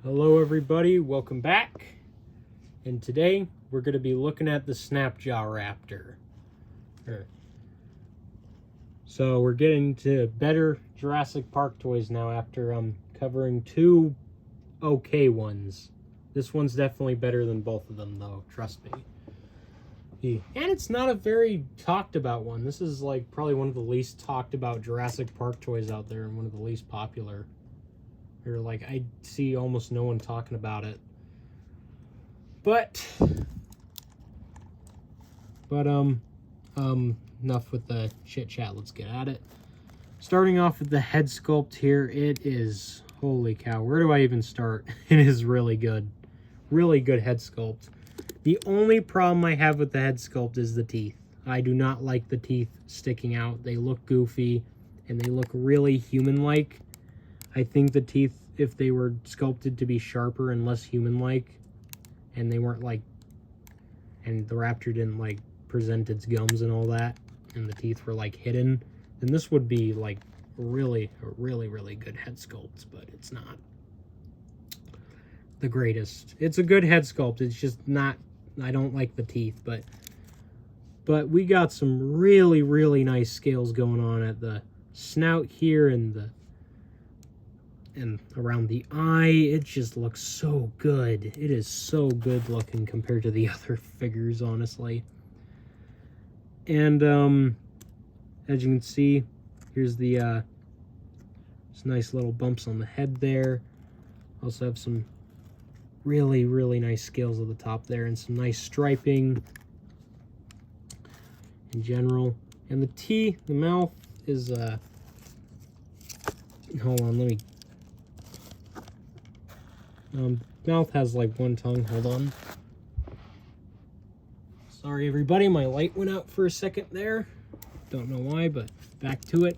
Hello everybody, welcome back. And today we're going to be looking at the Snapjaw Raptor. So we're getting to better Jurassic Park toys now after covering two okay ones. This one's definitely better than both of them though, trust me. And it's not a very talked about one. This is like probably one of the least talked about Jurassic Park toys out there and one of the least popular. Or like I see almost no one talking about it. But enough with the chit chat, let's get at it. Starting off with the head sculpt here, it is, holy cow, where do I even start? It is really good. Really good head sculpt. The only problem I have with the head sculpt is the teeth. I do not like the teeth sticking out. They look goofy and they look really human-like. I think the teeth, if they were sculpted to be sharper and less human-like, and they weren't like, and the raptor didn't like present its gums and all that, and the teeth were like hidden, then this would be like a really good head sculpt, but it's not the greatest. It's a good head sculpt, it's just not, I don't like the teeth, but we got some really nice scales going on at the snout here and around the eye. It just looks so good. It is so good looking compared to the other figures, honestly. And as you can see, here's the some nice little bumps on the head there. Also have some really nice scales at the top there and some nice striping in general. And the mouth is hold on, let me mouth has like one tongue. Hold on. Sorry everybody, my light went out for a second there. Don't know why, but back to it.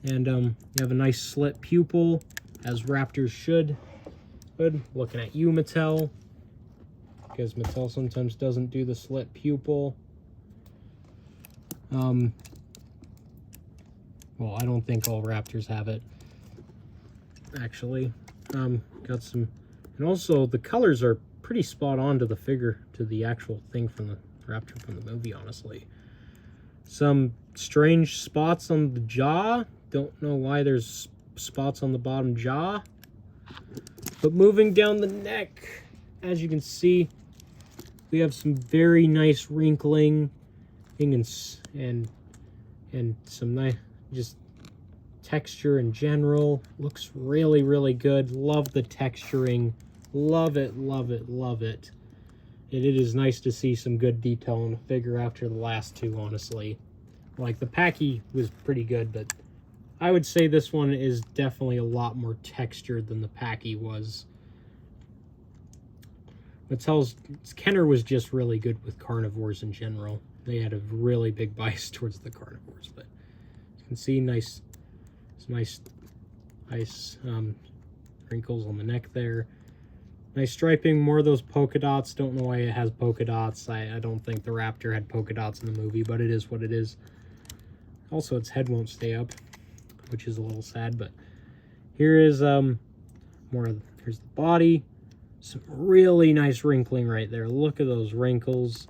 And you have a nice slit pupil, as raptors should. Good. Looking at you, Mattel, because Mattel sometimes doesn't do the slit pupil. Well, I don't think all raptors have it, actually. Got some, and also the colors are pretty spot on to the figure, to the actual thing from the raptor from the movie, honestly. Some strange spots on the jaw. Don't know why there's spots on the bottom jaw. But moving down the neck, as you can see, we have some very nice wrinkling and some nice just texture in general. Looks really good. Love the texturing. Love it. It is nice to see some good detail on the figure after the last two, honestly. Like the Packy was pretty good, but I would say this one is definitely a lot more textured than the Packy was. Mattel's Kenner was just really good with carnivores in general. They had a really big bias towards the carnivores, but you can see some nice wrinkles on the neck there. Nice striping, more of those polka dots. Don't know why it has polka dots. I don't think the raptor had polka dots in the movie, but it is what it is. Also, its head won't stay up, which is a little sad, but here is here's the body. Some really nice wrinkling right there. Look at those wrinkles.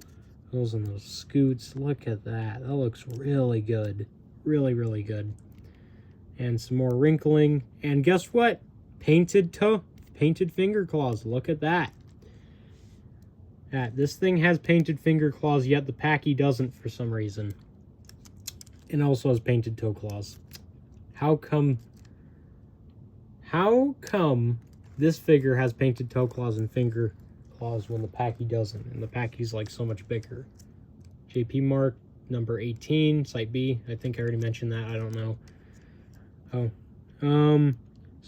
Those and those scoots. Look at that. That looks really good. Really good. And some more wrinkling. And guess what? Painted finger claws. Look at that. This thing has painted finger claws, yet the Packy doesn't for some reason. And also has painted toe claws. How come this figure has painted toe claws and finger claws when the Packy doesn't? And the Packy's like so much bigger. JP mark number 18, site B. I think I already mentioned that. I don't know. Some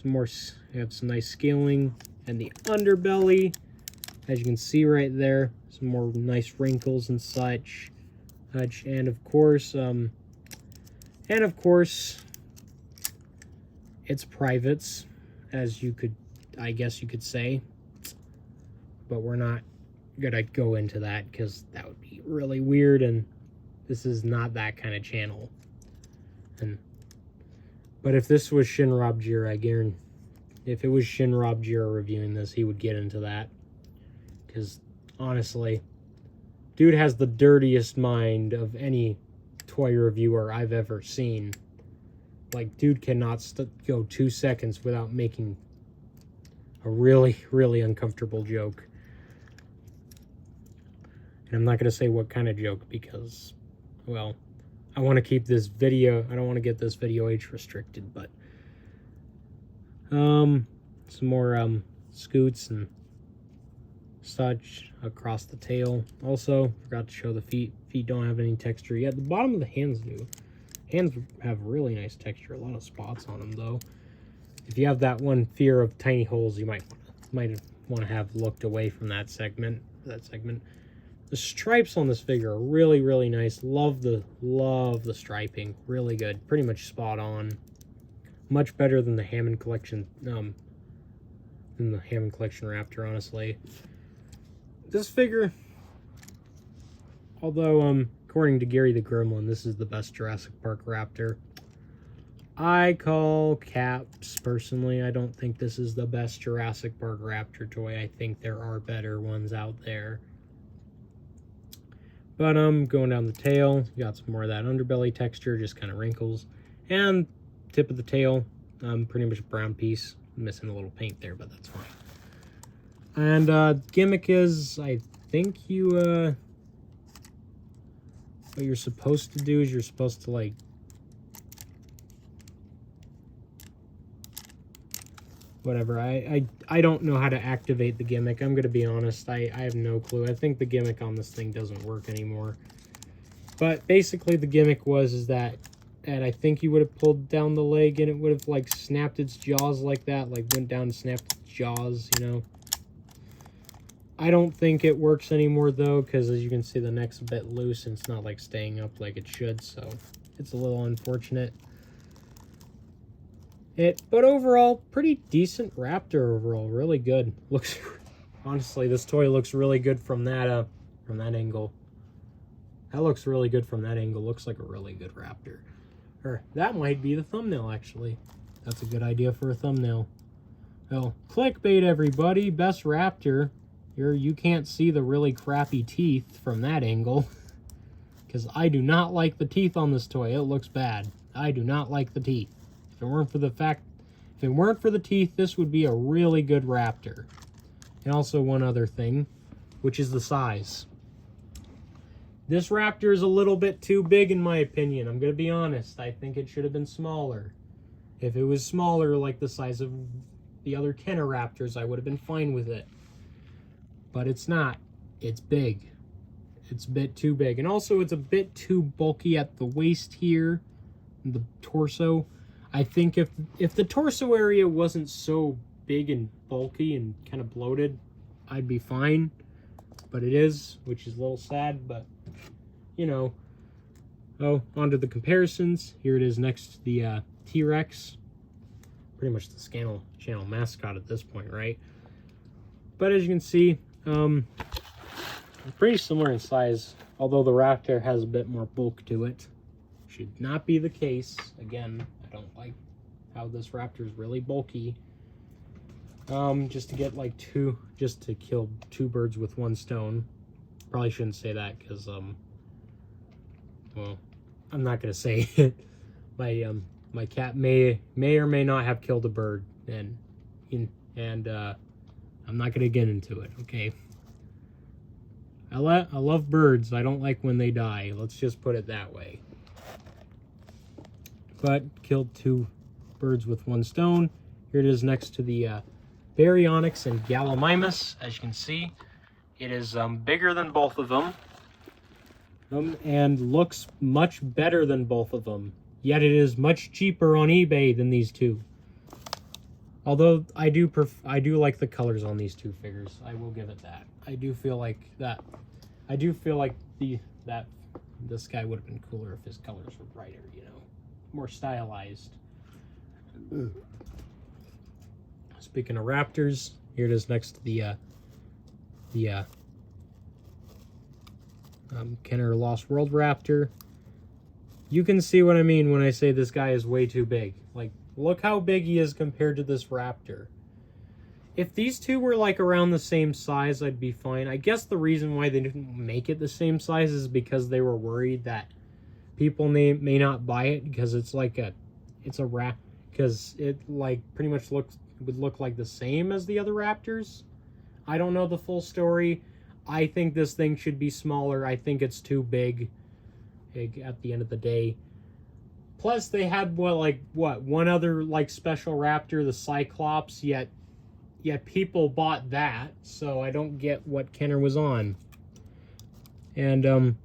more. We have some nice scaling and the underbelly, as you can see right there. Some more nice wrinkles and such. And of course, it's privates, as you could, I guess you could say. But we're not gonna go into that because that would be really weird, and this is not that kind of channel. But if this was Shinrobjir, I If it was Shinrob Jiro reviewing this, he would get into that. Because, honestly, dude has the dirtiest mind of any toy reviewer I've ever seen. Like, dude cannot go 2 seconds without making a really, really uncomfortable joke. And I'm not going to say what kind of joke because, well, I want to keep this video, I don't want to get this video age restricted, but some more scoots and such across the tail. Also, forgot to show the feet. Feet don't have any texture yet. The bottom of the hands do. Hands have really nice texture. A lot of spots on them, though. If you have that one fear of tiny holes, you might want to have looked away from that segment. The stripes on this figure are really, really nice. Love the striping. Really good. Pretty much spot on. Much better than the Hammond Collection Raptor, honestly. This figure, although according to Gary the Gremlin, this is the best Jurassic Park Raptor. I call caps personally. I don't think this is the best Jurassic Park Raptor toy. I think there are better ones out there. But going down the tail, you got some more of that underbelly texture, just kind of wrinkles. And tip of the tail, pretty much a brown piece. Missing a little paint there, but that's fine. And gimmick is, I think what you're supposed to do is you're supposed to, like, whatever. I don't know how to activate the gimmick. I'm going to be honest. I have no clue. I think the gimmick on this thing doesn't work anymore. But basically the gimmick is that I think you would have pulled down the leg and it would have, like, snapped its jaws like that. Like, went down and snapped its jaws, you know. I don't think it works anymore, though, because as you can see, the neck's a bit loose and it's not, like, staying up like it should. So it's a little unfortunate. But overall, pretty decent Raptor overall. Really good. Looks, honestly, this toy looks really good from that angle. That looks really good from that angle. Looks like a really good Raptor. Or that might be the thumbnail, actually. That's a good idea for a thumbnail. Well, clickbait, everybody. Best Raptor. You can't see the really crappy teeth from that angle. Because I do not like the teeth on this toy. It looks bad. I do not like the teeth. If it weren't for the teeth, this would be a really good Raptor. And also one other thing, which is the size. This Raptor is a little bit too big in my opinion. I'm going to be honest. I think it should have been smaller. If it was smaller, like the size of the other Kenner Raptors, I would have been fine with it. But it's not. It's big. It's a bit too big. And also, it's a bit too bulky at the waist here, the torso. I think if the torso area wasn't so big and bulky and kind of bloated, I'd be fine. But it is, which is a little sad, but, you know. Oh, onto the comparisons. Here it is next to the T-Rex. Pretty much the channel mascot at this point, right? But as you can see, pretty similar in size, although the Raptor has a bit more bulk to it. Should not be the case. Again, I don't like how this Raptor is really bulky. Just to get like just to kill 2 birds with 1 stone. Probably shouldn't say that because, well, I'm not gonna say it. My cat may or may not have killed a bird, and I'm not gonna get into it. Okay. I love birds. I don't like when they die. Let's just put it that way. But killed 2 birds with 1 stone. Here it is next to the Baryonyx and Gallimimus. As you can see, it is bigger than both of them, and looks much better than both of them. Yet it is much cheaper on eBay than these 2. Although I do like the colors on these 2 figures. I will give it that. I do feel like this guy would have been cooler if his colors were brighter, you know, more stylized. Speaking of Raptors, here it is next to the Kenner Lost World Raptor. You can see what I mean when I say this guy is way too big. Like, look how big he is compared to this Raptor. If these two were like around the same size, I'd be fine. I guess the reason why they didn't make it the same size is because they were worried that people may not buy it because it's a rat, because it like pretty much would look like the same as the other Raptors. I don't know the full story. I think this thing should be smaller. I think it's too big at the end of the day. Plus, they had one other like special Raptor, the Cyclops. Yet people bought that, so I don't get what Kenner was on. And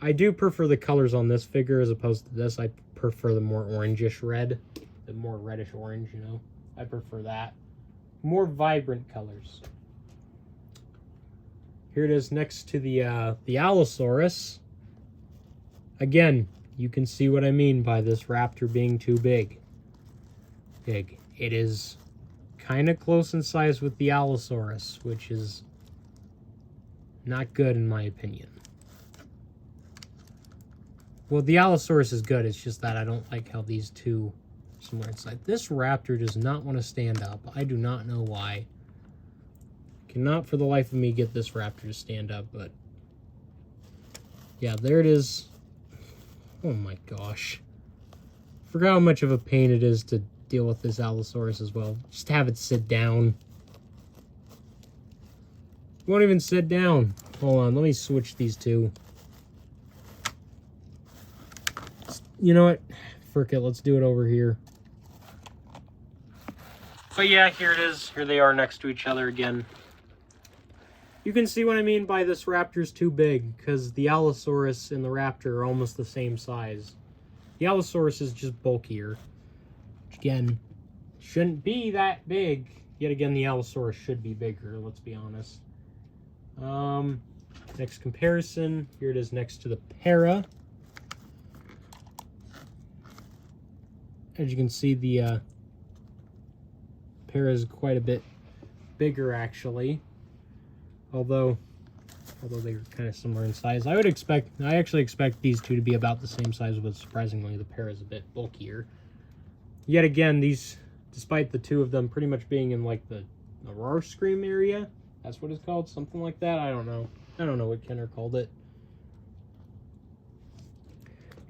I do prefer the colors on this figure as opposed to this. I prefer the more orangish red, the more reddish orange. You know, I prefer that. More vibrant colors. Here it is next to the Allosaurus. Again, you can see what I mean by this Raptor being too big. It is kind of close in size with the Allosaurus, which is not good in my opinion. Well, the Allosaurus is good. It's just that I don't like how these two are similar in size. This Raptor does not want to stand up. I do not know why. Cannot for the life of me get this Raptor to stand up, but yeah, there it is. Oh my gosh. Forgot how much of a pain it is to deal with this Allosaurus as well. Just have it sit down. Won't even sit down. Hold on, let me switch these two. You know what? Frick it, let's do it over here. But yeah, here it is. Here they are next to each other again. You can see what I mean by this Raptor's too big, because the Allosaurus and the Raptor are almost the same size. The Allosaurus is just bulkier. Which again, shouldn't be that big. Yet again, the Allosaurus should be bigger, let's be honest. Next comparison, here it is next to the Para. As you can see, the Para is quite a bit bigger, actually. Although they're kind of similar in size. I actually expect these two to be about the same size, but surprisingly, the Para is a bit bulkier. Yet again, these, despite the two of them pretty much being in like the Roar Scream area, that's what it's called, something like that. I don't know. I don't know what Kenner called it.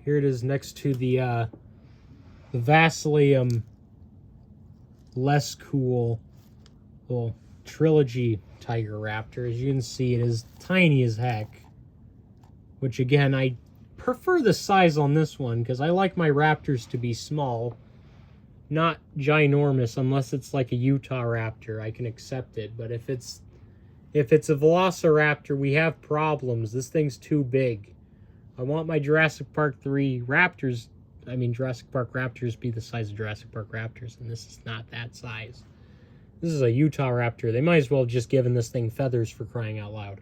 Here it is next to the vastly less cool Trilogy Tiger Raptor. As you can see, it is tiny as heck. Which again, I prefer the size on this one because I like my Raptors to be small, not ginormous. Unless it's like a Utah Raptor, I can accept it. But if it's a Velociraptor, we have problems. This thing's too big. I want my Jurassic Park 3 Raptors, Jurassic Park Raptors be the size of Jurassic Park Raptors, and this is not that size. This is a Utah Raptor. They might as well have just given this thing feathers, for crying out loud.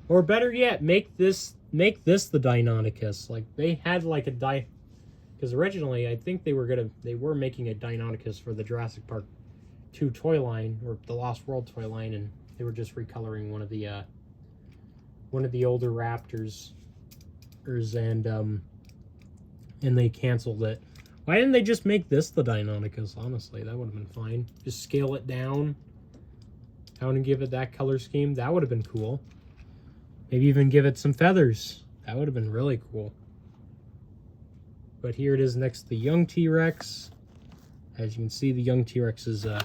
Or better yet, make this the Deinonychus. Like, they had like a because originally I think they were making a Deinonychus for the Jurassic Park 2 toy line, or the Lost World toy line, and they were just recoloring one of the older Raptors, and they canceled it. Why didn't they just make this the Deinonychus? Honestly, that would have been fine. Just scale it down and give it that color scheme. That would have been cool. Maybe even give it some feathers. That would have been really cool. But here it is next to the young T-Rex. As you can see, the young T-Rex is a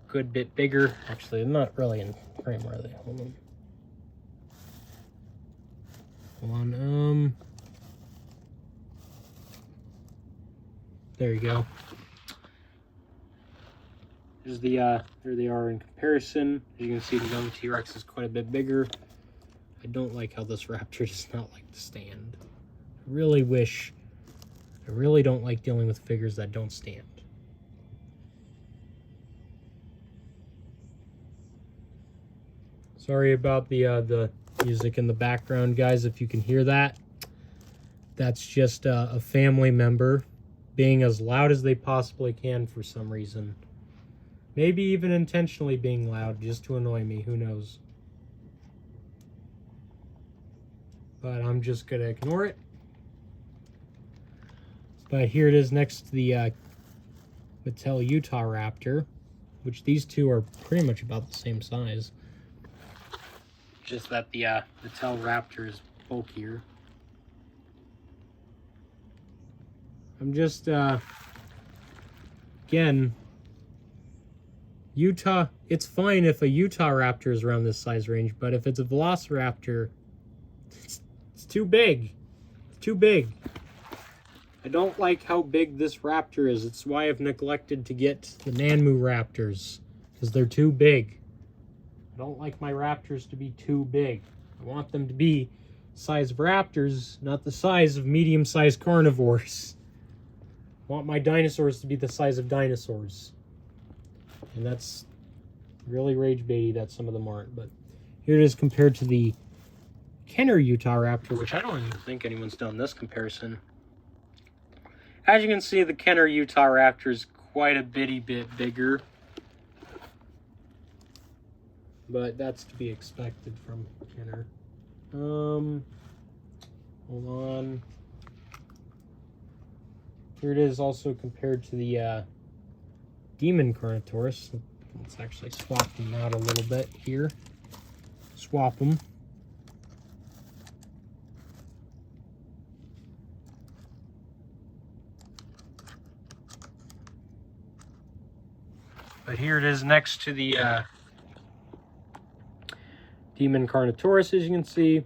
good bit bigger. Actually, they're not really in frame, are they? Hold on. There you go. There's there they are in comparison. As you can see, the young T-Rex is quite a bit bigger. I don't like how this Raptor does not like to stand. I really don't like dealing with figures that don't stand. Sorry about the music in the background, guys, if you can hear that. That's just a family member being as loud as they possibly can for some reason. Maybe even intentionally being loud just to annoy me, who knows. But I'm just gonna ignore it. But here it is next to the Mattel Utah Raptor. which these two are pretty much about the same size. Just that the tail raptor is bulkier. I'm just, again, Utah, it's fine if a Utah raptor is around this size range, but if it's a velociraptor, it's too big. It's too big. I don't like how big this raptor is. It's why I've neglected to get the Nanmu raptors, because they're too big. I don't like my raptors to be too big. I want them to be the size of raptors, not the size of medium-sized carnivores. I want my dinosaurs to be the size of dinosaurs. And that's really rage baity that some of them aren't. But here it is compared to the Kenner Utah Raptor, which I don't even think anyone's done this comparison. As you can see, the Kenner Utah Raptor is quite a bit bigger. But that's to be expected from Kenner. Hold on. Here it is also compared to the Demon Carnotaurus. Let's actually swap them out a little bit here. Swap them. But here it is next to the Demon Carnotaurus, as you can see.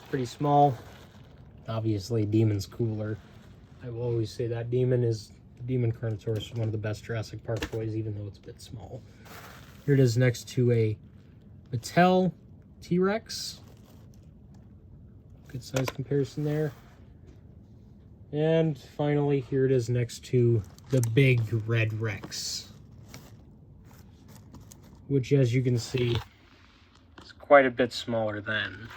Pretty small. Obviously, Demon's cooler. I will always say that Demon Carnotaurus is one of the best Jurassic Park toys, even though it's a bit small. Here it is next to a Mattel T-Rex. Good size comparison there. And finally, here it is next to the big Red Rex, which, as you can see, is quite a bit smaller than.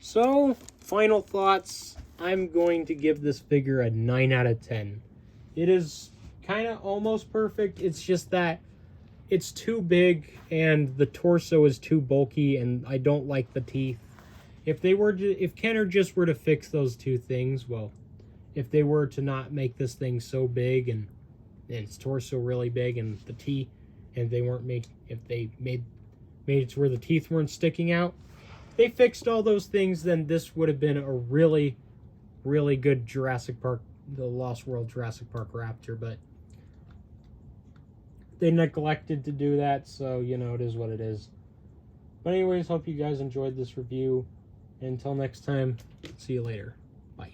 So, final thoughts. I'm going to give this figure a 9 out of 10. It is kind of almost perfect. It's just that it's too big and the torso is too bulky, and I don't like the teeth. If Kenner just were to fix those two things, well, if they were to not make this thing so big and its torso really big and the teeth, and if they made it to where the teeth weren't sticking out, they fixed all those things, then this would have been a really, really good Jurassic Park, the Lost World Jurassic Park Raptor, but they neglected to do that, so, you know, it is what it is. But anyways, hope you guys enjoyed this review. Until next time, see you later. Bye.